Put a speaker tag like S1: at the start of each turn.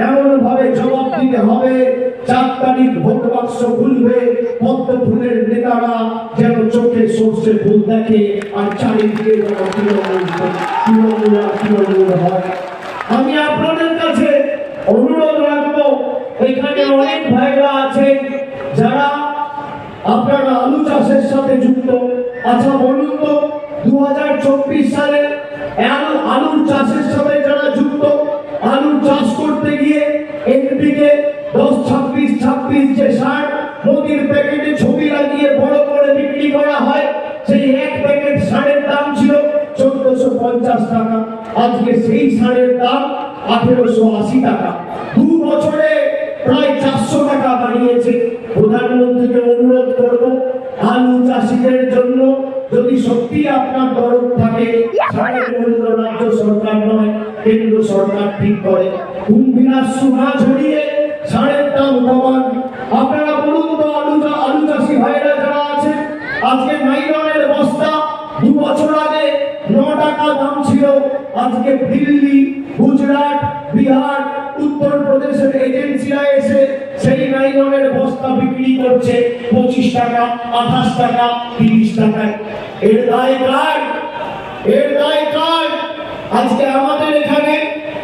S1: এমন ভাবে জবাব দিতে হবে 4 তারিখ ভোট বাক্স খুলবে, পদ্ম ফুলের নেতারা যেন চোখে সর্ষে ফুল দেখে আর চারিদিকে যেন তৃণমূল হয়। আমি আপনাদের কাছে অনুরোধ রাখবো, এখানে অনেক ভাইরা আছেন যারা আপনারা আলু চাষের সাথে যুক্ত। আচ্ছা বলুন তো 2024 সালে আলুর চাষের সাথে যারা যুক্ত, আলু চাষ করতে গিয়ে এনপিকে 10-26-26 যে সার মোদির প্যাকেটে ছবি লাগিয়ে বড় করে বিক্রি করা হয়, সেই এক প্যাকেট সারের দাম ছিল 1450 টাকা। আজকে সেই সারের দাম 1880 টাকা। 2 বছরে প্রায় 400 টাকা বাড়িয়েছে। প্রধানমন্ত্রীকে অনুরোধ করব, আলু চাষিদের জন্য যদি সত্যি আপনার দরদ থাকে, সারের মূল্য রাজ্য সরকার নয় কেন্দ্র সরকার ঠিক করে। কুম্ভীরার সুনা ঝরিয়ে সারের দাম কমান। আপনারা বলুন তো আলু চাষি ভাইরা যারা আছে, আজকে নাইলনের বস্তা 2 বছর আগে 9 টাকা দাম ছিল, আজকে দিল্লি, গুজরাট, বিহার, উত্তরপ্রদেশের এজেন্সিরা এসে সেই নাইলনের বস্তা বিক্রি করছে 25 টাকা, 28 টাকা, 30 টাকায়। এর দায় কার? আজকে আমাদের এখানে